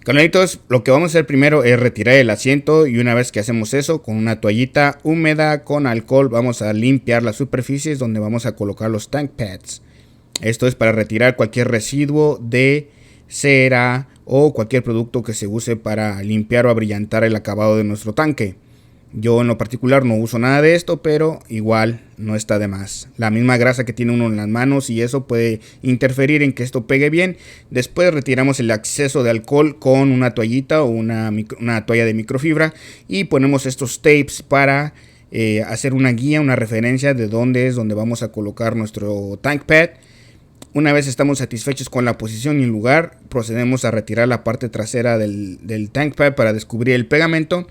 Carnalitos, lo que vamos a hacer primero es retirar el asiento y una vez que hacemos eso, con una toallita húmeda con alcohol vamos a limpiar las superficies donde vamos a colocar los tank pads. Esto es para retirar cualquier residuo de cera o cualquier producto que se use para limpiar o abrillantar el acabado de nuestro tanque. Yo en lo particular no uso nada de esto, pero igual no está de más. La misma grasa que tiene uno en las manos y eso puede interferir en que esto pegue bien. Después retiramos el exceso de alcohol con una toallita o una toalla de microfibra y ponemos estos tapes para hacer una guía, una referencia de dónde es donde vamos a colocar nuestro tank pad. Una vez estamos satisfechos con la posición y el lugar, procedemos a retirar la parte trasera del tank pad para descubrir el pegamento.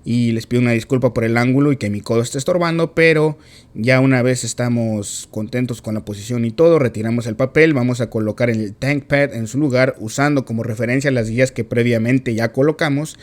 Y les pido una disculpa por el ángulo y que mi codo esté estorbando, pero ya una vez estamos contentos con la posición y todo, retiramos el papel, vamos a colocar el tank pad en su lugar usando como referencia las guías que previamente ya colocamos.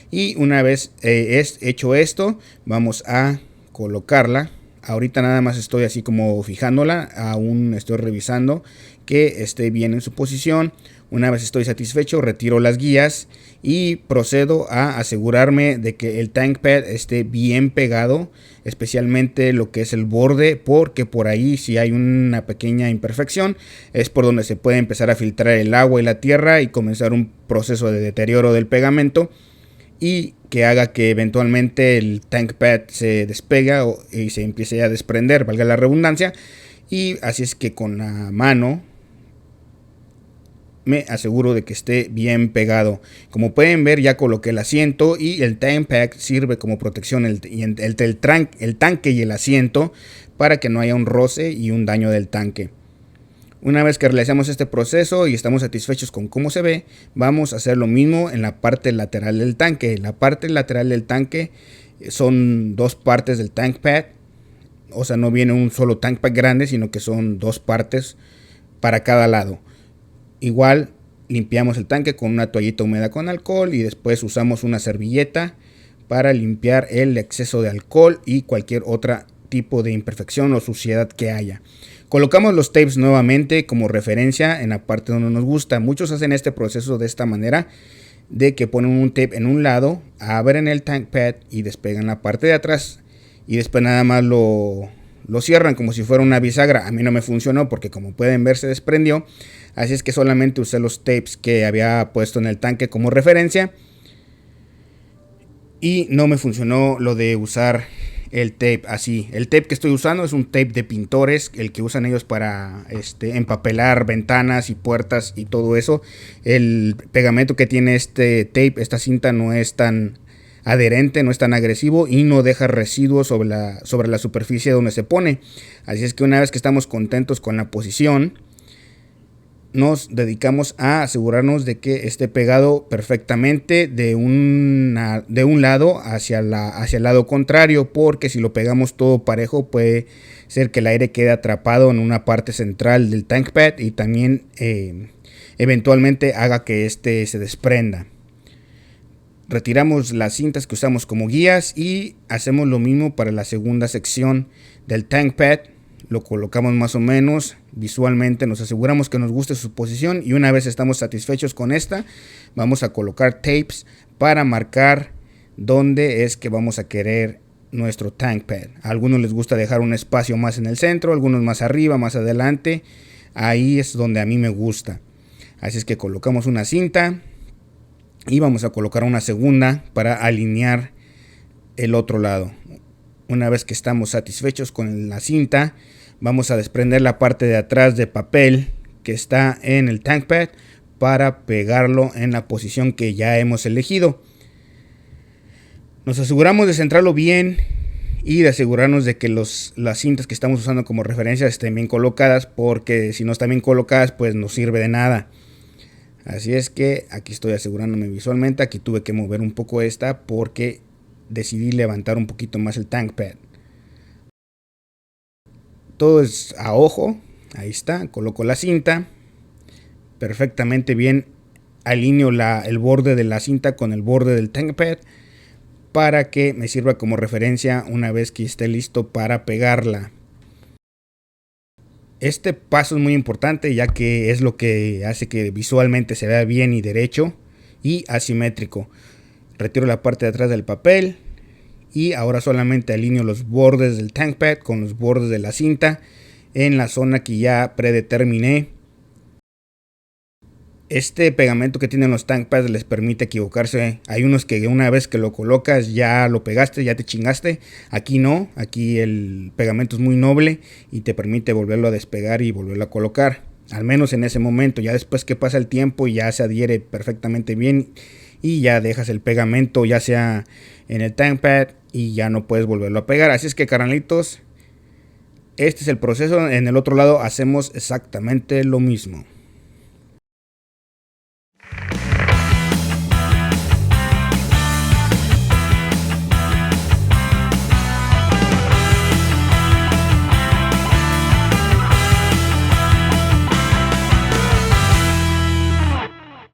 Y una vez hecho esto, vamos a colocarla. Ahorita nada más estoy así como fijándola, aún estoy revisando que esté bien en su posición. Una vez estoy satisfecho, retiro las guías y procedo a asegurarme de que el tank pad esté bien pegado, especialmente lo que es el borde, porque por ahí si hay una pequeña imperfección es por donde se puede empezar a filtrar el agua y la tierra y comenzar un proceso de deterioro del pegamento y que haga que eventualmente el tank pad se despega y se empiece a desprender, valga la redundancia. Y así es que con la mano me aseguro de que esté bien pegado. Como pueden ver, ya coloqué el asiento y el tank pad sirve como protección el tanque y el asiento para que no haya un roce y un daño del tanque. Una vez que realizamos este proceso y estamos satisfechos con cómo se ve, vamos a hacer lo mismo en la parte lateral del tanque. La parte lateral del tanque son dos partes del tank pad. O sea, no viene un solo tank pad grande, sino que son dos partes para cada lado. Igual limpiamos el tanque con una toallita húmeda con alcohol y después usamos una servilleta para limpiar el exceso de alcohol y cualquier otro tipo de imperfección o suciedad que haya. Colocamos los tapes nuevamente como referencia en la parte donde nos gusta. Muchos hacen este proceso de esta manera, de que ponen un tape en un lado, abren el tank pad y despegan la parte de atrás y después nada más lo cierran como si fuera una bisagra. A mí no me funcionó porque, como pueden ver, se desprendió. Así es que solamente usé los tapes que había puesto en el tanque como referencia y no me funcionó lo de usar el tape así. El tape que estoy usando es un tape de pintores, el que usan ellos para empapelar ventanas y puertas y todo eso. El pegamento que tiene este tape, esta cinta, no es tan adherente, no es tan agresivo y no deja residuos sobre la superficie donde se pone. Así es que una vez que estamos contentos con la posición, nos dedicamos a asegurarnos de que esté pegado perfectamente de un lado hacia el lado contrario, porque si lo pegamos todo parejo puede ser que el aire quede atrapado en una parte central del tank pad y también eventualmente haga que este se desprenda. Retiramos las cintas que usamos como guías y hacemos lo mismo para la segunda sección del tank pad. Lo colocamos más o menos visualmente, nos aseguramos que nos guste su posición y una vez estamos satisfechos con esta, vamos a colocar tapes para marcar dónde es que vamos a querer nuestro tank pad. A algunos les gusta dejar un espacio más en el centro, algunos más arriba, más adelante. Ahí es donde a mí me gusta. Así es que colocamos una cinta y vamos a colocar una segunda para alinear el otro lado. Una vez que estamos satisfechos con la cinta, vamos a desprender la parte de atrás de papel que está en el tank pad para pegarlo en la posición que ya hemos elegido. Nos aseguramos de centrarlo bien y de asegurarnos de que las cintas que estamos usando como referencia estén bien colocadas, porque si no están bien colocadas pues no sirve de nada. Así es que aquí estoy asegurándome visualmente. Aquí tuve que mover un poco esta porque decidí levantar un poquito más el tank pad. Todo es a ojo. Ahí está, coloco la cinta perfectamente bien, alineo el borde de la cinta con el borde del tank pad para que me sirva como referencia una vez que esté listo para pegarla. Este paso es muy importante, ya que es lo que hace que visualmente se vea bien y derecho y asimétrico. Retiro la parte de atrás del papel y ahora solamente alineo los bordes del TankPad con los bordes de la cinta en la zona que ya predeterminé. Este pegamento que tienen los TankPads les permite equivocarse. Hay unos que una vez que lo colocas ya lo pegaste, ya te chingaste. Aquí no, aquí el pegamento es muy noble y te permite volverlo a despegar y volverlo a colocar. Al menos en ese momento. Ya después que pasa el tiempo ya se adhiere perfectamente bien y ya dejas el pegamento ya sea en el TankPad y ya no puedes volverlo a pegar. Así es que, carnalitos, este es el proceso. En el otro lado hacemos exactamente lo mismo.